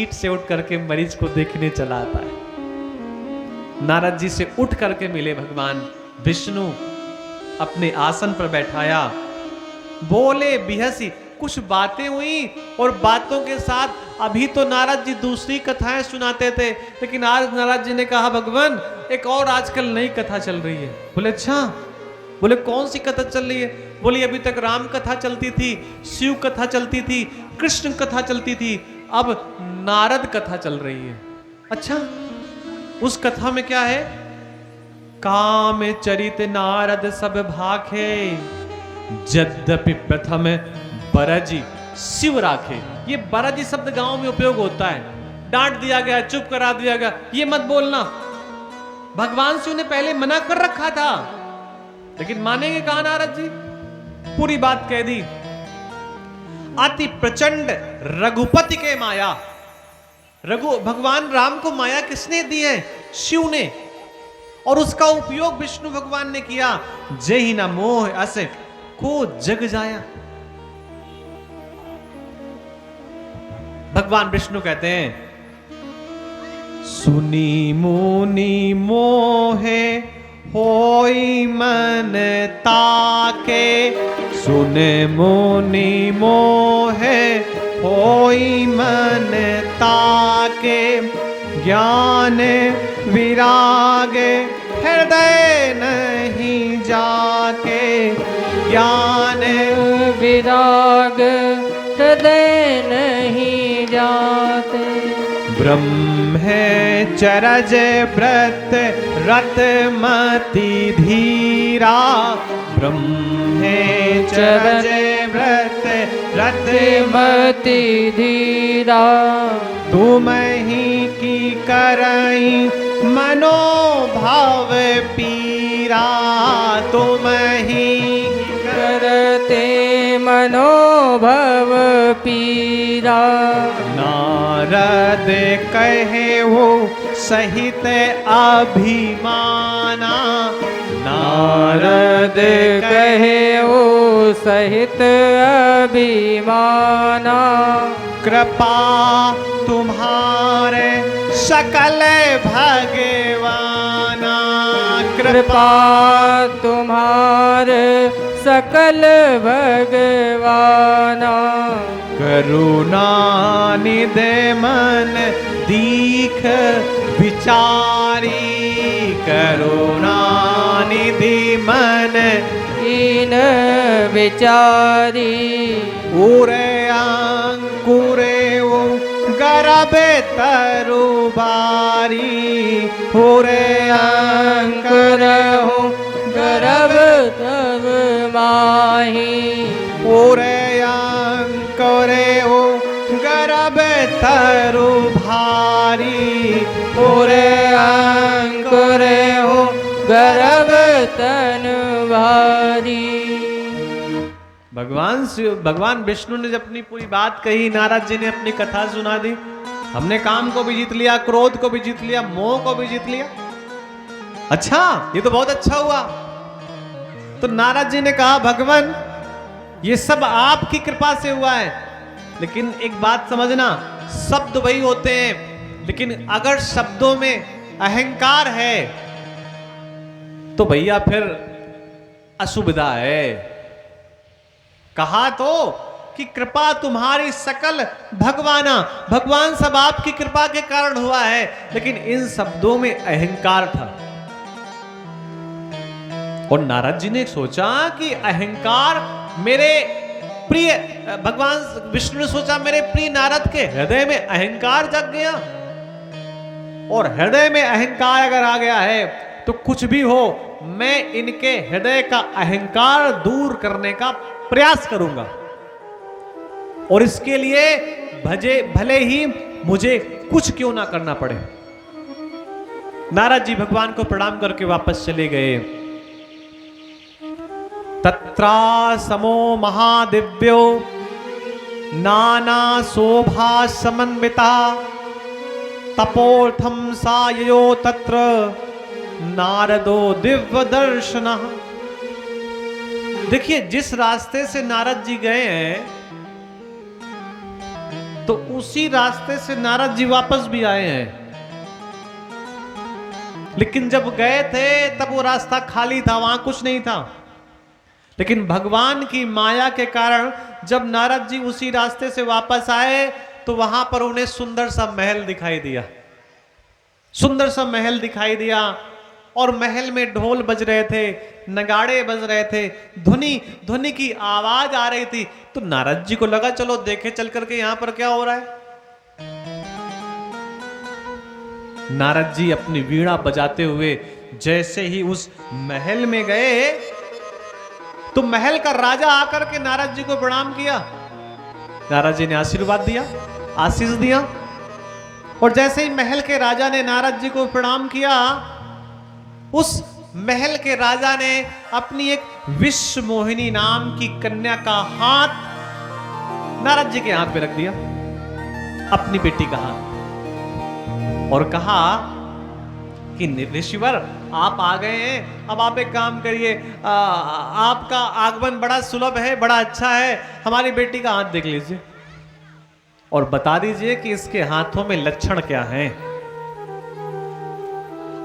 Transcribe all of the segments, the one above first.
Seat से उठ करके मरीज को देखने चला आता है। नारद जी से उठ करके मिले भगवान विष्णु, अपने आसन पर बैठाया, बोले बिहसी, कुछ बातें हुई और बातों के साथ अभी तो नारद जी दूसरी कथाएं सुनाते थे, लेकिन आज नारद जी ने कहा भगवान एक और आजकल नई कथा चल रही है। बोले अच्छा, बोले कौन सी कथा चल रही है? बोली अभी तक राम कथा चलती थी, शिव कथा चलती थी, कृष्ण कथा चलती थी, अब नारद कथा चल रही है। अच्छा, उस कथा में क्या है? काम चरित नारद सब भाखे, यद्यपि प्रथम बरजी शिव राखे। ये बरजी शब्द गांव में उपयोग होता है, डांट दिया गया, चुप करा दिया गया, ये मत बोलना। भगवान शिव ने पहले मना कर रखा था, लेकिन मानेंगे कहां नारद जी? पूरी बात कह दी। अति प्रचंड रघुपति के माया, भगवान राम को माया किसने दी है? शिव ने, और उसका उपयोग विष्णु भगवान ने किया। जय ही न मोह अस को जग जाया। भगवान विष्णु कहते हैं सुनी मुनि मोहे होई मन ताके, सुने मुनि मोहे होई मन ताके, ज्ञान विराग हृदय नहीं जाके, ज्ञान विराग हृदय नहीं जाते। ब्रह्मचर्य व्रत रतमति धीरा, ब्रह्मचर्य व्रत रतमति धीरा, तुम ही की करई मनोभाव पीरा, तुम ही करते मनोभव पीरा। नारद कहे वो सहित अभिमाना, नारद कहे वो सहित अभिमाना, कृपा तुम्हारे सकल भगवाना, कृपा तुम्हारे सकल भगवाना, करुणा निधे मन दीख विचारी, करुणा निधि मन इन विचारी, उरे अंकुरे गर्भ तरुबारी, उरे अंकुर हो गर्भ तब माही, उरे अंकुरे हो गर्भ तरु भारी, पूरे अंकुरे हो गर्भ तन भारी। भगवान विष्णु ने जब अपनी पूरी बात कही, नारद जी ने अपनी कथा सुना दी। हमने काम को भी जीत लिया, क्रोध को भी जीत लिया, मोह को भी जीत लिया। अच्छा, ये तो बहुत अच्छा हुआ। तो नारद जी ने कहा भगवान ये सब आपकी कृपा से हुआ है, लेकिन एक बात समझना, शब्द वही होते हैं, लेकिन अगर शब्दों में अहंकार है तो भैया फिर असुविधा है। कहा तो कि कृपा तुम्हारी सकल भगवाना, भगवान सब आपकी कृपा के कारण हुआ है, लेकिन इन शब्दों में अहंकार था। और नारद जी ने सोचा कि अहंकार मेरे प्रिय, भगवान विष्णु ने सोचा मेरे प्रिय नारद के हृदय में अहंकार जग गया, और हृदय में अहंकार अगर आ गया है तो कुछ भी हो मैं इनके हृदय का अहंकार दूर करने का प्रयास करूंगा, और इसके लिए भले ही मुझे कुछ क्यों ना करना पड़े। नारद जी भगवान को प्रणाम करके वापस चले गए। तत्रा समो महादिव्यो नाना शोभा समन्विता, तपोर्थम सायो तत्र नारदो दिव्य दर्शनः। देखिए जिस रास्ते से नारद जी गए हैं, तो तो उसी रास्ते से नारद जी वापस भी आए हैं। लेकिन जब गए थे तब वो रास्ता खाली था, वहां कुछ नहीं था। लेकिन भगवान की माया के कारण जब नारद जी उसी रास्ते से वापस आए तो वहां पर उन्हें सुंदर सा महल दिखाई दिया, सुंदर सा महल दिखाई दिया। और महल में ढोल बज रहे थे, नगाड़े बज रहे थे, ध्वनि ध्वनि की आवाज आ रही थी। तो नारद जी को लगा चलो देखे चल करके यहां पर क्या हो रहा है। नारद जी अपनी वीणा बजाते हुए जैसे ही उस महल में गए तो महल का राजा आकर के नारद जी को प्रणाम किया। नारद जी ने आशीर्वाद दिया, आशीष दिया। और जैसे ही महल के राजा ने नारद जी को प्रणाम किया, उस महल के राजा ने अपनी एक विश्व मोहिनी नाम की कन्या का हाथ नारद जी के हाथ पे रख दिया, अपनी बेटी का हाथ, और कहा कि ऋषिवर आप आ गए हैं, अब आप एक काम करिए, आपका आगमन बड़ा सुलभ है, बड़ा अच्छा है, हमारी बेटी का हाथ देख लीजिए और बता दीजिए कि इसके हाथों में लक्षण क्या हैं।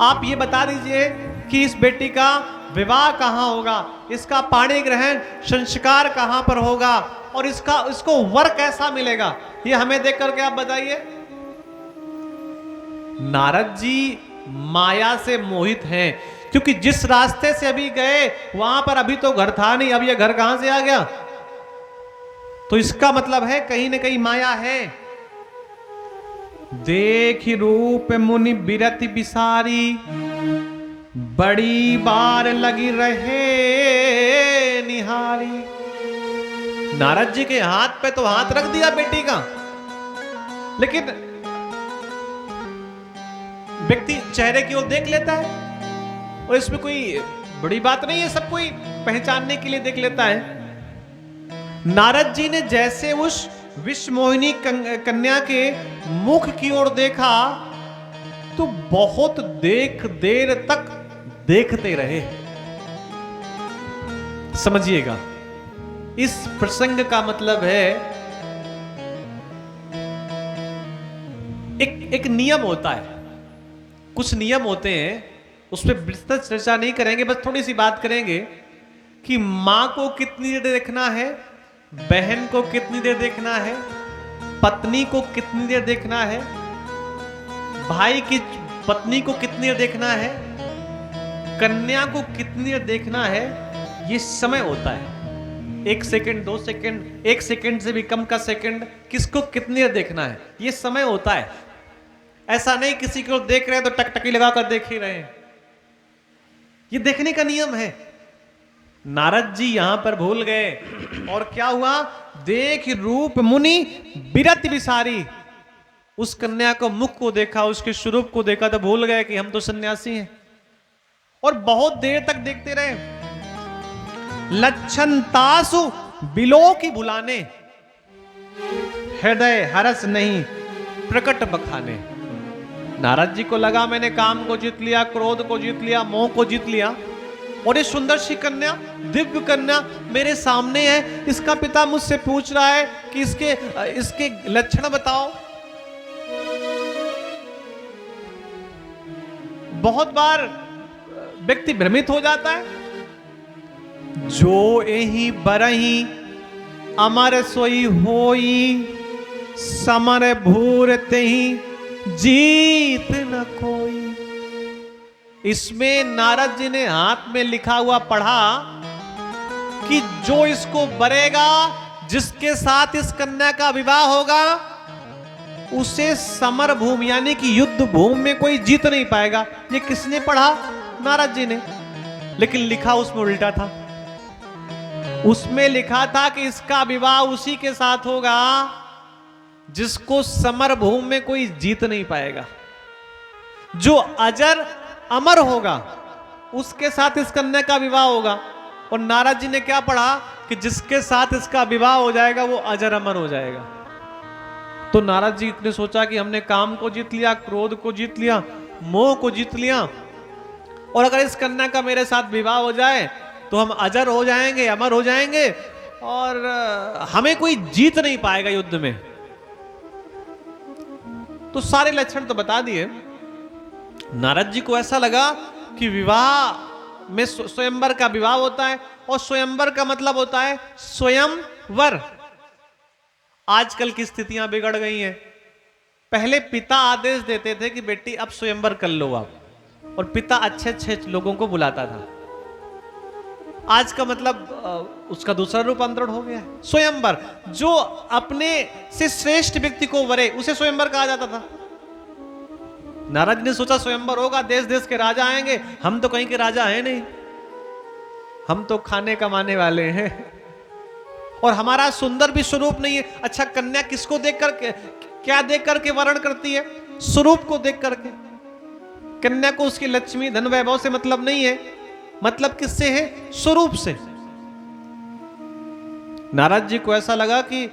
आप ये बता दीजिए कि इस बेटी का विवाह कहां होगा, इसका पाणी ग्रहण संस्कार कहां पर होगा और इसको वर कैसा मिलेगा, ये हमें देख करके आप बताइए। नारद जी माया से मोहित हैं, क्योंकि जिस रास्ते से अभी गए वहां पर अभी तो घर था नहीं, अब ये घर कहां से आ गया। तो इसका मतलब है कहीं ना कहीं माया है। देख रूप मुनि बिरति बिसारी, बड़ी बार लगी रहे निहारी। नारद जी के हाथ पे तो हाथ रख दिया बेटी का, लेकिन व्यक्ति चेहरे की ओर देख लेता है और इसमें कोई बड़ी बात नहीं है, सब कोई पहचानने के लिए देख लेता है। नारद जी ने जैसे उस विश्व मोहिनी कन्या के मुख की ओर देखा तो बहुत देर तक देखते रहे। समझिएगा, इस प्रसंग का मतलब है एक नियम होता है, कुछ नियम होते हैं, उस पर विस्तृत चर्चा नहीं करेंगे, बस थोड़ी सी बात करेंगे कि मां को कितनी देर देखना है, बहन को कितनी देर देखना है, पत्नी को कितनी देर देखना है, भाई की पत्नी को कितनी देर देखना है, कन्या को कितनी देर देखना है। ये समय होता है, 1 सेकंड 2 सेकंड, 1 सेकंड से भी कम का सेकंड, किसको कितनी देर देखना है, ये समय होता है। ऐसा नहीं किसी को देख रहे हैं तो टकटकी लगाकर देख ही रहे हैं, ये देखने का नियम है। नारद जी यहां पर भूल गए और क्या हुआ, देख रूप मुनि बिरति बिसारी, उस कन्या को मुख को देखा, उसके स्वरूप को देखा तो भूल गए कि हम तो सन्यासी हैं, और बहुत देर तक देखते रहे। लक्षण तासु बिलो की बुलाने, हृदय हरस नहीं प्रकट बखाने। नारद जी को लगा मैंने काम को जीत लिया, क्रोध को जीत लिया, मोह को जीत लिया, और ये सुंदर सी कन्या, दिव्य कन्या मेरे सामने है, इसका पिता मुझसे पूछ रहा है कि इसके लक्षण बताओ। बहुत बार व्यक्ति भ्रमित हो जाता है। जो एही बरही अमर सोई होई, समर भूर तेही जीत न कोई। इसमें नारद जी ने हाथ में लिखा हुआ पढ़ा कि जो इसको बरेगा, जिसके साथ इस कन्या का विवाह होगा, उसे समर भूमि यानी कि युद्ध भूमि में कोई जीत नहीं पाएगा। ये किसने पढ़ा? नारद जी ने। लेकिन लिखा उसमें उल्टा था। उसमें लिखा था कि इसका विवाह उसी के साथ होगा जिसको समर भूमि में कोई जीत नहीं पाएगा, जो अजर अमर होगा उसके साथ इस कन्या का विवाह होगा। और नारद जी ने क्या पढ़ा कि जिसके साथ इसका विवाह हो जाएगा वो अजर अमर हो जाएगा। तो नारद जी ने सोचा कि हमने काम को जीत लिया, क्रोध को जीत लिया, मोह को जीत लिया, और अगर इस कन्या का मेरे साथ विवाह हो जाए तो हम अजर हो जाएंगे, अमर हो जाएंगे, और हमें कोई जीत नहीं पाएगा युद्ध में। तो सारे लक्षण तो बता दिए। नारद जी को ऐसा लगा कि विवाह में स्वयंवर का विवाह होता है, और स्वयंवर का मतलब होता है स्वयंवर। आजकल की स्थितियां बिगड़ गई हैं। पहले पिता आदेश देते थे कि बेटी अब स्वयंवर कर लो आप, और पिता अच्छे अच्छे लोगों को बुलाता था। आज का मतलब उसका दूसरा रूपांतरण हो गया है स्वयंवर। जो अपने से श्रेष्ठ व्यक्ति को वरे उसे स्वयंवर कहा जाता था। नारद ने सोचा स्वयंवर होगा, देश देश के राजा आएंगे, हम तो कहीं के राजा हैं नहीं, हम तो खाने कमाने वाले हैं, और हमारा सुंदर भी स्वरूप नहीं है। अच्छा, कन्या किसको देख करके, क्या देख करके वर्ण करती है? स्वरूप को देख करके। कन्या को उसकी लक्ष्मी धन वैभव से मतलब नहीं है, मतलब किससे है? स्वरूप से। नारद जी को ऐसा लगा कि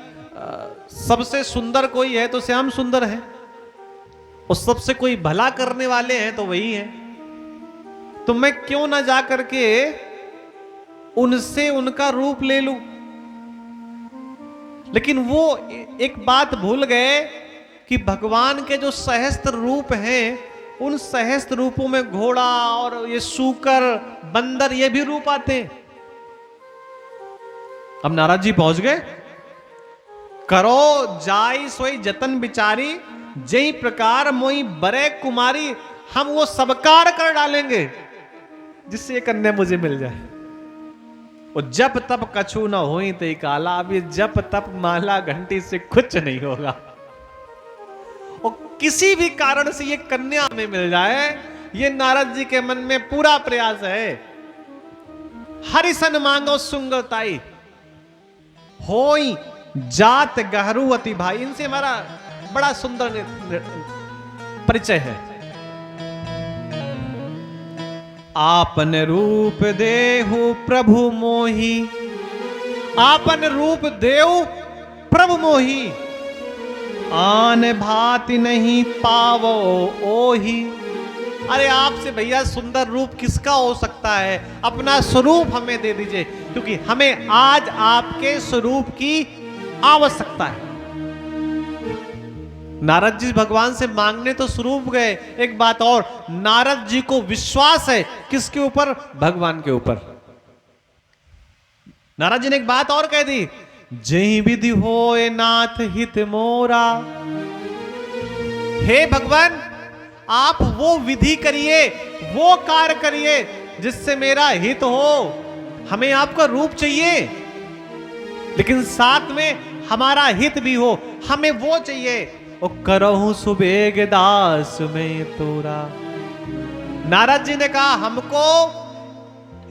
सबसे सुंदर कोई है तो श्याम सुंदर है, और सबसे कोई भला करने वाले हैं तो वही है, तो मैं क्यों ना जा करके उनसे उनका रूप ले लूं। लेकिन वो एक बात भूल गए कि भगवान के जो सहस्त्र रूप हैं, उन सहस्त्र रूपों में घोड़ा और ये सूकर, बंदर, ये भी रूप आते हैं। अब नारद जी पहुंच गए। करो जाई सोई जतन बिचारी, जय प्रकार मोई बरे कुमारी। हम वो सबकार कर डालेंगे जिससे ये कन्या मुझे मिल जाए। और जब तब कछु न होई ते काला। अब ये जब तब माला घंटी से कुछ नहीं होगा, और किसी भी कारण से ये कन्या में मिल जाए, ये नारद जी के मन में पूरा प्रयास है। हरिसन मांगो सुंगताई, होई जात गहरू अति भाई। इनसे हमारा बड़ा सुंदर परिचय है। आपन रूप देहु प्रभु मोही, आपन रूप देव प्रभु मोही। आन भांति नहीं पावो ओही। अरे आपसे भैया सुंदर रूप किसका हो सकता है? अपना स्वरूप हमें दे दीजिए, क्योंकि हमें आज आपके स्वरूप की आवश्यकता है। नारद जी भगवान से मांगने तो स्वरूप गए। एक बात और, नारद जी को विश्वास है किसके ऊपर? भगवान के ऊपर। नारद जी ने एक बात और कह दी, जय विधि होए नाथ हित मोरा। हे भगवान, आप वो विधि करिए, वो कार्य करिए जिससे मेरा हित हो। हमें आपका रूप चाहिए, लेकिन साथ में हमारा हित भी हो। हमें वो चाहिए। ओ करहूं सुबेग दास में तोरा। नारद जी ने कहा हमको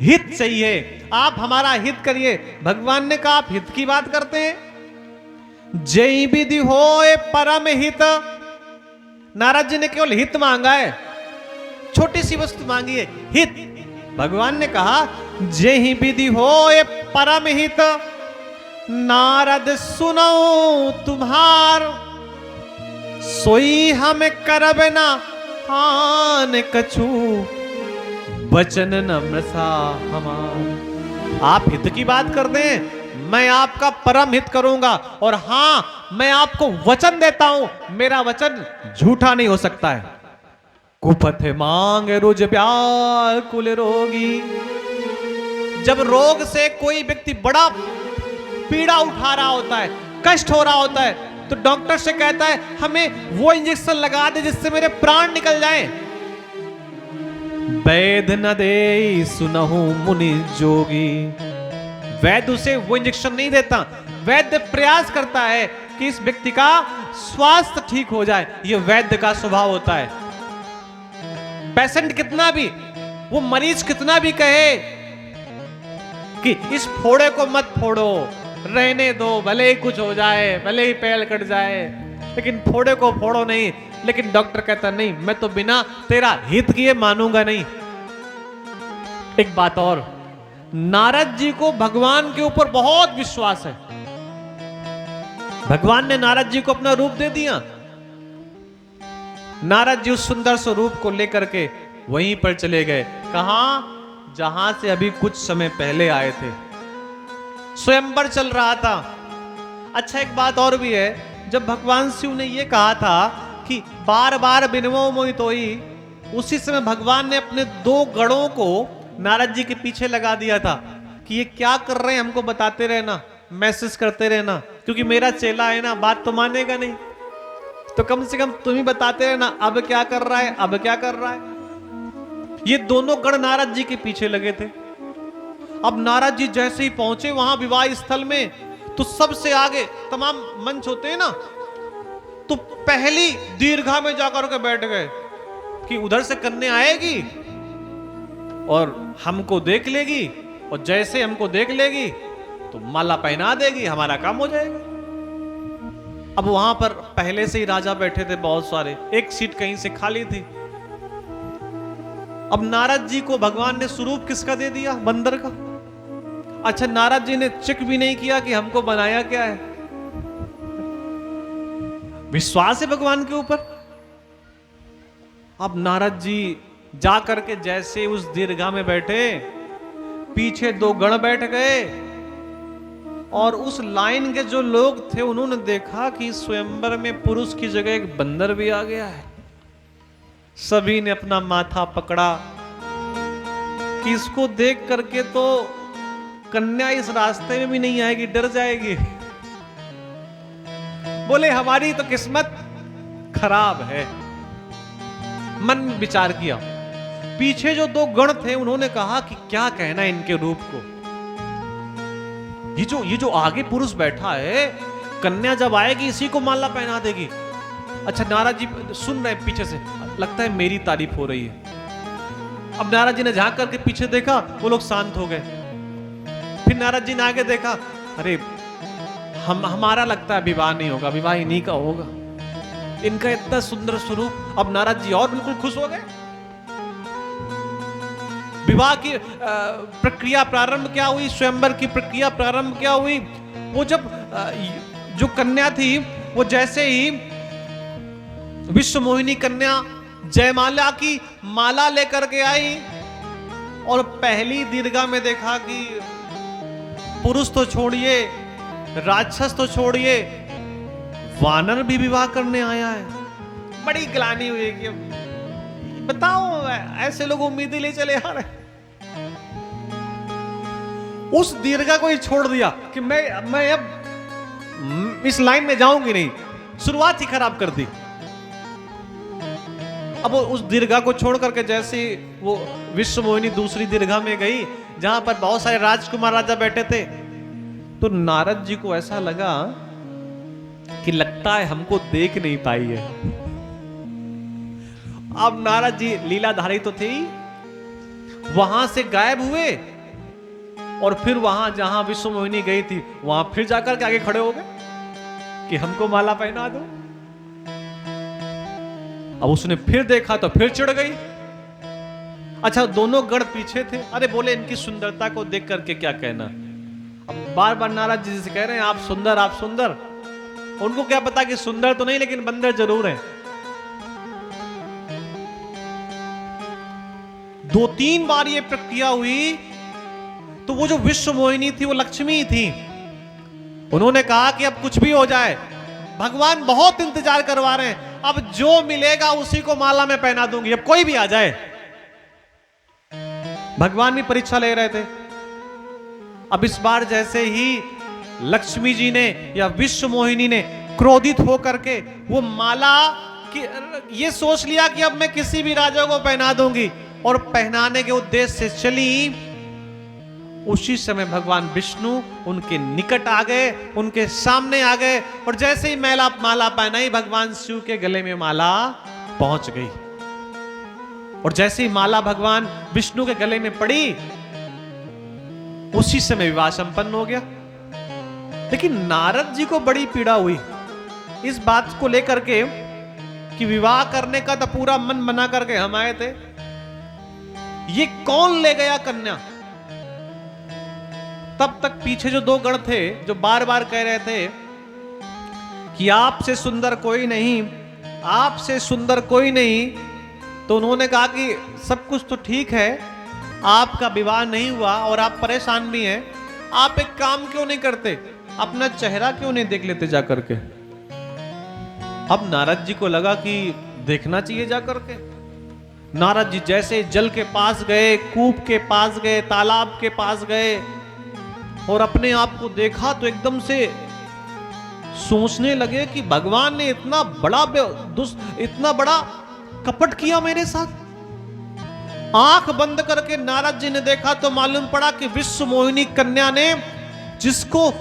हित चाहिए, आप हमारा हित करिए। भगवान ने कहा आप हित की बात करते हैं। जय विधि होए परम हित। नारद जी ने केवल हित मांगा है, छोटी सी वस्तु मांगी है, हित। भगवान ने कहा जय विधि होए परम हित, नारद सुनो तुम्हार। सोई हम करब ना हान कछु, वचन नम्रसा हमार। आप हित की बात कर दें, मैं आपका परम हित करूंगा, और हां मैं आपको वचन देता हूं, मेरा वचन झूठा नहीं हो सकता है। कुपथ मांग रुज व्याकुल रोगी। जब रोग से कोई व्यक्ति बड़ा पीड़ा उठा रहा होता है, कष्ट हो रहा होता है, तो डॉक्टर से कहता है हमें वो इंजेक्शन लगा दे जिससे मेरे प्राण निकल जाएं। वैद्य न दे सुनहु मुनि जोगी। वैद्य उसे वो इंजेक्शन नहीं देता, वैद्य प्रयास करता है कि इस व्यक्ति का स्वास्थ्य ठीक हो जाए। ये वैद्य का स्वभाव होता है। पेशेंट कितना भी, वो मरीज कितना भी कहे कि इस फोड़े को मत फोड़ो, रहने दो, भले ही कुछ हो जाए, भले ही पैर कट जाए, लेकिन फोड़े को फोड़ो नहीं। लेकिन डॉक्टर कहता नहीं, मैं तो बिना तेरा हित किए मानूंगा नहीं। एक बात और, नारद जी को भगवान के ऊपर बहुत विश्वास है। भगवान ने नारद जी को अपना रूप दे दिया। नारद जी उस सुंदर स्वरूप को लेकर के वहीं पर चले गए। कहां? जहां से अभी कुछ समय पहले आए थे। स्वयंवर चल रहा था। अच्छा, एक बात और भी है, जब भगवान शिव ने यह कहा था कि कि बार बार बिनवो मोहि तोई, उसी समय भगवान ने अपने 2 गणों को नारद जी के पीछे लगा दिया था कि ये क्या कर रहे हैं, हमको बताते रहना, मैसेज करते रहना, क्योंकि मेरा चेला है ना, बात तो मानेगा नहीं, तो कम से कम तुम ही बताते रहना अब क्या कर रहा है, अब क्या कर रहा है। ये दोनों गण नारद जी के पीछे लगे थे। अब नारद जी जैसे ही पहुंचे वहां विवाह स्थल में, तो सबसे आगे तमाम मंच होते हैं ना, तो पहली दीर्घा में जाकर के बैठ गए कि उधर से कन्या आएगी और हमको देख लेगी, और जैसे हमको देख लेगी तो माला पहना देगी, हमारा काम हो जाएगा। अब वहां पर पहले से ही राजा बैठे थे बहुत सारे, एक सीट कहीं से खाली थी। अब नारद जी को भगवान ने स्वरूप किसका दे दिया, बंदर का। अच्छा, नारद जी ने चेक भी नहीं किया कि हमको बनाया क्या है। विश्वास है भगवान के ऊपर। अब नारद जी जा करके जैसे उस दीर्घा में बैठे, पीछे 2 गण बैठ गए, और उस लाइन के जो लोग थे उन्होंने देखा कि स्वयंवर में पुरुष की जगह एक बंदर भी आ गया है। सभी ने अपना माथा पकड़ा कि इसको देख करके तो कन्या इस रास्ते में भी नहीं आएगी, डर जाएगी। बोले हमारी तो किस्मत खराब है। मन में विचार किया। पीछे जो 2 गण थे उन्होंने कहा कि क्या कहना इनके रूप को, ये जो आगे पुरुष बैठा है, कन्या जब आएगी इसी को माला पहना देगी। अच्छा, नारद जी सुन रहे पीछे से, लगता है मेरी तारीफ हो रही है। अब नारद जी ने झांक करके पीछे देखा, वो लोग शांत हो गए। फिर नारद जी ने आगे देखा, अरे हमारा लगता है विवाह नहीं होगा, विवाह इन्हीं का होगा, इनका इतना सुंदर स्वरूप। अब नारद जी और बिल्कुल खुश हो गए। विवाह की प्रक्रिया प्रारंभ क्या हुई, स्वयंवर की प्रक्रिया प्रारंभ क्या हुई। वो जब जो कन्या थी वो जैसे ही विश्व मोहिनी कन्या जयमाला की माला लेकर के आई, और पहली दीर्घा में देखा कि पुरुष तो छोड़िए, राक्षस तो छोड़िए, वानर भी विवाह करने आया है। बड़ी ग्लानि हुई कि बताओ, ऐसे लोग उम्मीदें ले चले आ रहे। उस दीर्घा को ही छोड़ दिया कि मैं अब इस लाइन में जाऊंगी नहीं, शुरुआत ही खराब कर दी। अब उस दीर्घा को छोड़ करके जैसे वो विश्व मोहिनी दूसरी दीर्घा में गई, जहां पर बहुत सारे राजकुमार राजा बैठे थे, तो नारद जी को ऐसा लगा कि लगता है हमको देख नहीं पाई है। अब नारद जी लीलाधारी तो थे ही, वहां से गायब हुए, और फिर वहां जहां विश्व मोहिनी गई थी वहां फिर जाकर के आगे खड़े हो गए कि हमको माला पहना दो। अब उसने फिर देखा तो फिर चिढ़ गई। अच्छा, दोनों गण पीछे थे। अरे बोले इनकी सुंदरता को देख करके क्या कहना। अब बार बार नारद जी से कह रहे हैं आप सुंदर, आप सुंदर। उनको क्या पता कि सुंदर तो नहीं लेकिन बंदर जरूर है। 2-3 बार ये प्रक्रिया हुई, तो वो जो विश्व मोहिनी थी वो लक्ष्मी थी। उन्होंने कहा कि अब कुछ भी हो जाए, भगवान बहुत इंतजार करवा रहे हैं, अब जो मिलेगा उसी को माला में पहना दूंगी, अब कोई भी आ जाए। भगवान भी परीक्षा ले रहे थे। अब इस बार जैसे ही लक्ष्मी जी ने या विश्व मोहिनी ने क्रोधित होकर के वो माला की ये सोच लिया कि अब मैं किसी भी राजा को पहना दूंगी, और पहनाने के उद्देश्य से चली, उसी समय भगवान विष्णु उनके निकट आ गए, उनके सामने आ गए, और जैसे ही माला पहनाई भगवान शिव के गले में माला पहुंच गई। और जैसे ही माला भगवान विष्णु के गले में पड़ी, उसी समय विवाह संपन्न हो गया। लेकिन नारद जी को बड़ी पीड़ा हुई इस बात को लेकर के कि विवाह करने का तो पूरा मन बना करके हम आए थे, ये कौन ले गया कन्या। तब तक पीछे जो 2 गण थे जो बार बार कह रहे थे कि आपसे सुंदर कोई नहीं, आपसे सुंदर कोई नहीं, तो उन्होंने कहा कि सब कुछ तो ठीक है, आपका विवाह नहीं हुआ और आप परेशान भी हैं, आप एक काम क्यों नहीं करते, अपना चेहरा क्यों नहीं देख लेते जाकर के। अब नारद जी को लगा कि देखना चाहिए जा करके। नारद जी जैसे जल के पास गए, कूप के पास गए, तालाब के पास गए और अपने आप को देखा तो एकदम से सोचने लगे कि भगवान ने इतना बड़ा कपट किया मेरे साथ। आंख बंद करके नारद जी ने देखा तो मालूम पड़ा कि विश्व मोहिनी कन्या ने जिसको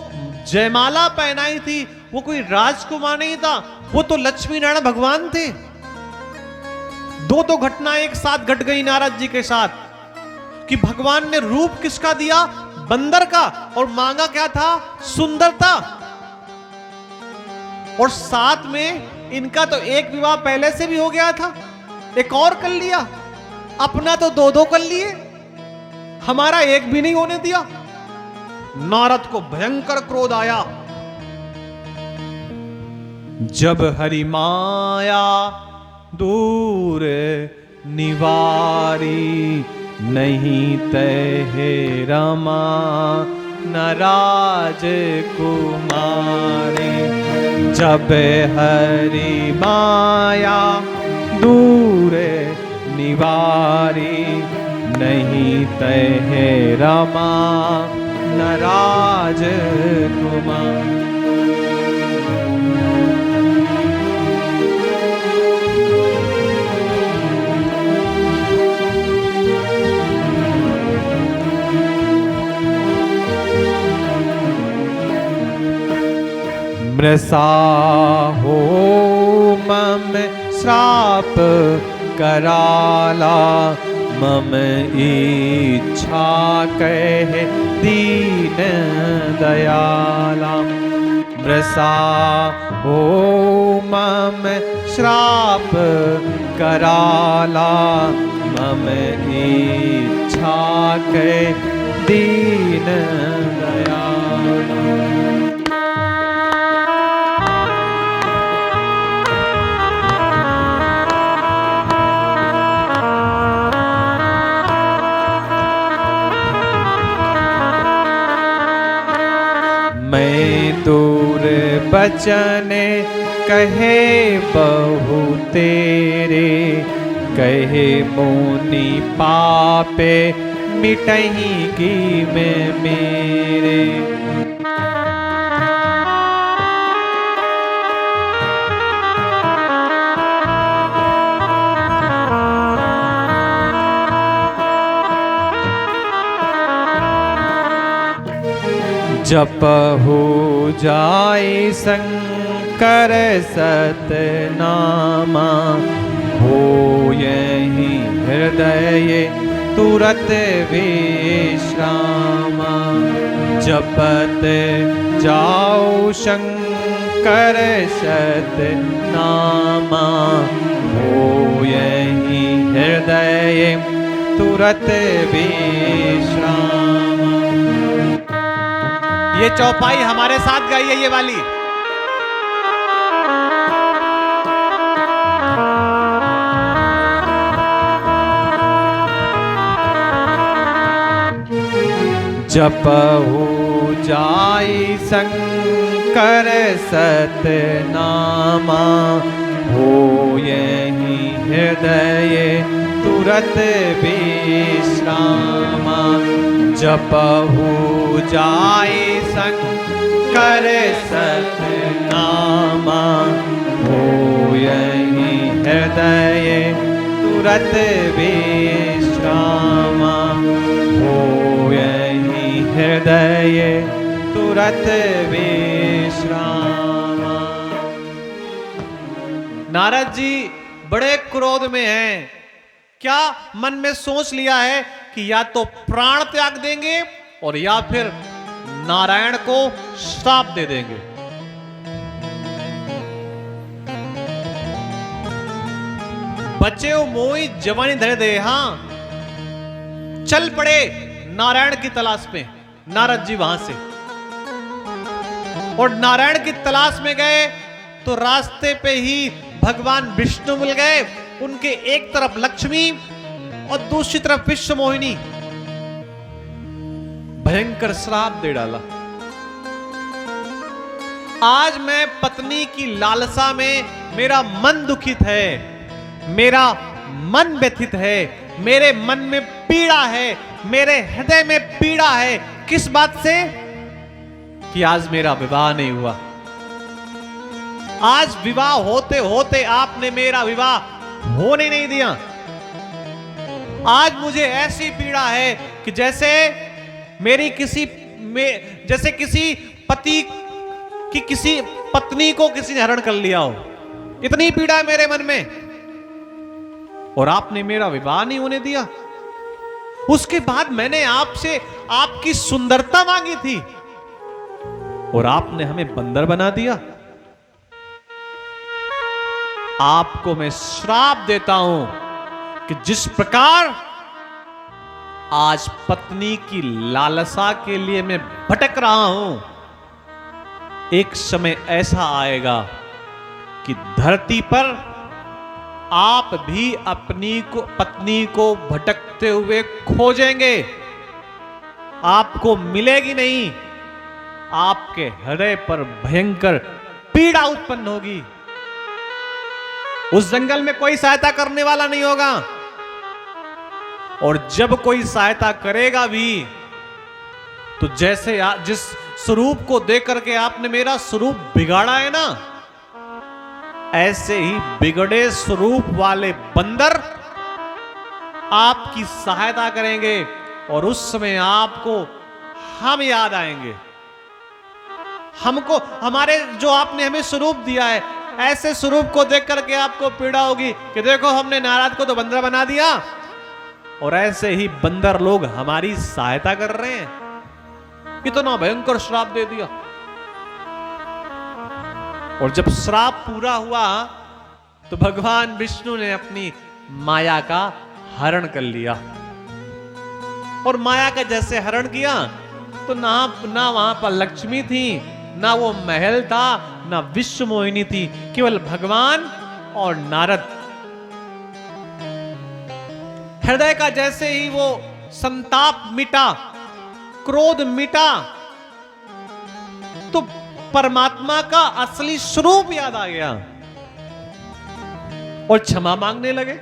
जयमाला पहनाई थी वो कोई राजकुमार नहीं था, वो तो लक्ष्मी नारायण भगवान थे। दो घटनाएं एक साथ घट गई नारद जी के साथ कि भगवान ने रूप किसका दिया, बंदर का, और मांगा क्या था, सुंदरता। और साथ में इनका तो एक विवाह पहले से भी हो गया था, एक और कर लिया, अपना तो दो कर लिए, हमारा एक भी नहीं होने दिया। नारद को भयंकर क्रोध आया। जब हरि माया दूर निवारी, नहीं तहे रमा न राज कुमारी। जब हरि माया दूर निवारी, नहीं तहे रमा न राज कुमारी। मृषा हो मम श्राप कराला, मम इच्छा कह दीन दयाला। मृषा हो मम श्राप कराला, मम इच्छा कह दीन दयाला। मैं दूर बचन कहे बहु तेरे, कहे मुनि पापे मिटही की मैं मेरे। जप हो जाए शंकर सतनामा, हो यही हृदय तुरत विश्रामा। जपत जाओ शंकर सतनामा, हो यही हृदय तुरत विश्रामा। ये चौपाई हमारे साथ गाइए, ये वाली। जप हो जाए शंकर सतनामा, हो यही हृदय तुरत विश्रामा। जप हो जाए शंकर सतनामा, हो यही हृदय तुरत विश्रामा। हो यही हृदय तुरत विश्रामा। नारद जी बड़े क्रोध में हैं। क्या मन में सोच लिया है कि या तो प्राण त्याग देंगे और या फिर नारायण को श्राप दे देंगे। बच्चे वो मोई जवानी धरे दे, हां चल पड़े नारायण की तलाश में। नारद जी वहां से और नारायण की तलाश में गए तो रास्ते पे ही भगवान विष्णु मिल गए। उनके एक तरफ लक्ष्मी और दूसरी तरफ विश्व मोहिनी। भयंकर श्राप दे डाला। आज मैं पत्नी की लालसा में मेरा मन दुखित है, मेरा मन व्यथित है, मेरे मन में पीड़ा है, मेरे हृदय में पीड़ा है। किस बात से? कि आज मेरा विवाह नहीं हुआ। आज विवाह होते होते आपने मेरा विवाह होने नहीं दिया। आज मुझे ऐसी पीड़ा है कि जैसे किसी पति कि किसी पत्नी को किसी ने हरण कर लिया हो। इतनी पीड़ा है मेरे मन में, और आपने मेरा विवाह नहीं होने दिया। उसके बाद मैंने आपसे आपकी सुंदरता मांगी थी और आपने हमें बंदर बना दिया। आपको मैं श्राप देता हूं कि जिस प्रकार आज पत्नी की लालसा के लिए मैं भटक रहा हूं, एक समय ऐसा आएगा कि धरती पर आप भी पत्नी को भटकते हुए खोजेंगे। आपको मिलेगी नहीं। आपके हृदय पर भयंकर पीड़ा उत्पन्न होगी। उस जंगल में कोई सहायता करने वाला नहीं होगा, और जब कोई सहायता करेगा भी तो जैसे जिस स्वरूप को देख करके आपने मेरा स्वरूप बिगाड़ा है ना, ऐसे ही बिगड़े स्वरूप वाले बंदर आपकी सहायता करेंगे, और उस समय आपको हम याद आएंगे। हमको हमारे जो आपने हमें स्वरूप दिया है, ऐसे स्वरूप को देख करके आपको पीड़ा होगी कि देखो हमने नारद को तो बंदर बना दिया, और ऐसे ही बंदर लोग हमारी सहायता कर रहे हैं। कितना भयंकर श्राप दे दिया। और जब श्राप पूरा हुआ तो भगवान विष्णु ने अपनी माया का हरण कर लिया। और माया का जैसे हरण किया तो ना वहां पर लक्ष्मी थी, ना वो महल था, ना विश्व मोहिनी थी, केवल भगवान और नारद। हृदय का जैसे ही वो संताप मिटा, क्रोध मिटा, तो परमात्मा का असली स्वरूप याद आ गया और क्षमा मांगने लगे।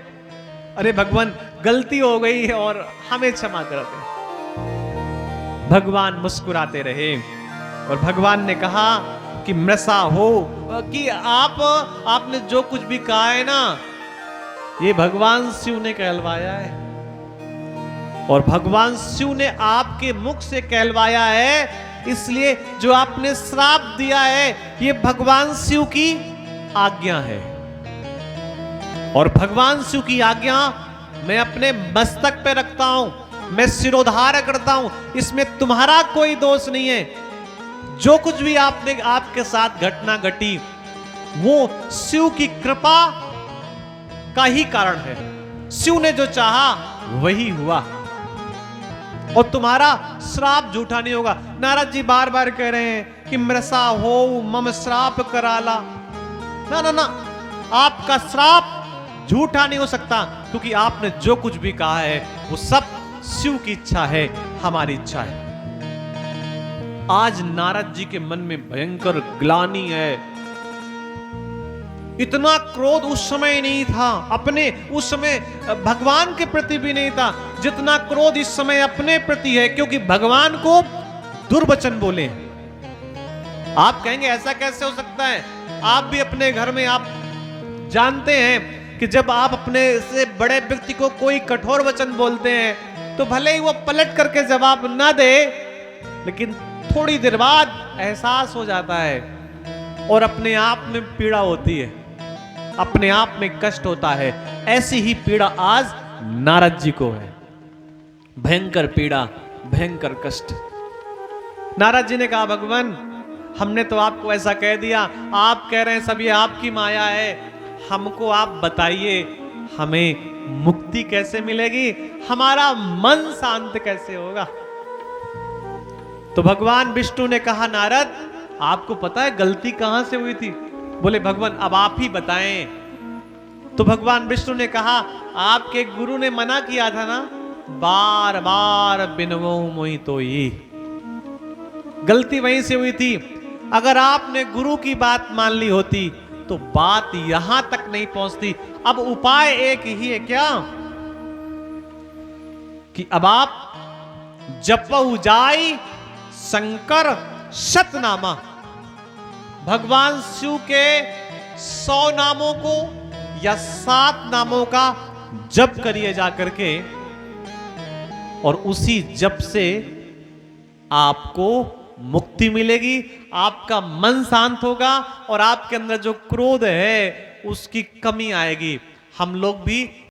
अरे भगवान, गलती हो गई है और हमें क्षमा कर दे। भगवान मुस्कुराते रहे और भगवान ने कहा कि मृषा हो, कि आपने जो कुछ भी कहा है ना, ये भगवान शिव ने कहलवाया है, और भगवान शिव ने आपके मुख से कहलवाया है। इसलिए जो आपने श्राप दिया है, ये भगवान शिव की आज्ञा है, और भगवान शिव की आज्ञा मैं अपने मस्तक पे रखता हूं, मैं सिरोधार्य करता हूं। इसमें तुम्हारा कोई दोष नहीं है। जो कुछ भी आपके साथ घटना घटी, वो शिव की कृपा का ही कारण है। शिव ने जो चाहा वही हुआ, और तुम्हारा श्राप झूठा नहीं होगा। नारद जी बार बार कह रहे हैं कि मृषा हो मम श्राप कराला। ना ना ना, आपका श्राप झूठा नहीं हो सकता, क्योंकि आपने जो कुछ भी कहा है वो सब शिव की इच्छा है, हमारी इच्छा है। आज नारद जी के मन में भयंकर ग्लानि है। इतना क्रोध उस समय नहीं था, उस समय भगवान के प्रति भी नहीं था, जितना क्रोध इस समय अपने प्रति है, क्योंकि भगवान को दुर्वचन बोले। आप कहेंगे ऐसा कैसे हो सकता है? आप भी अपने घर में आप जानते हैं कि जब आप अपने से बड़े व्यक्ति को कोई कठोर वचन बोलते हैं तो भले ही वो पलट करके जवाब ना दे, लेकिन थोड़ी देर बाद एहसास हो जाता है और अपने आप में पीड़ा होती है, अपने आप में कष्ट होता है। ऐसी ही पीड़ा आज नारद जी को है। भयंकर पीड़ा, भयंकर कष्ट। नारद जी ने कहा, भगवान हमने तो आपको ऐसा कह दिया, आप कह रहे हैं सब ये आपकी माया है, हमको आप बताइए हमें मुक्ति कैसे मिलेगी, हमारा मन शांत कैसे होगा। तो भगवान विष्णु ने कहा, नारद आपको पता है गलती कहां से हुई थी? बोले भगवान अब आप ही बताएं। तो भगवान विष्णु ने कहा, आपके गुरु ने मना किया था ना, बार बार बिनवो मोहि तो ये गलती वहीं से हुई थी। अगर आपने गुरु की बात मान ली होती तो बात यहां तक नहीं पहुंचती। अब उपाय एक ही है क्या कि अब आप जपऊ जाई शंकर शतनामा, भगवान शिव के 100 नामों को या 7 नामों का जप करिए जाकर के, और उसी जप से आपको मुक्ति मिलेगी, आपका मन शांत होगा और आपके अंदर जो क्रोध है उसकी कमी आएगी। हम लोग भी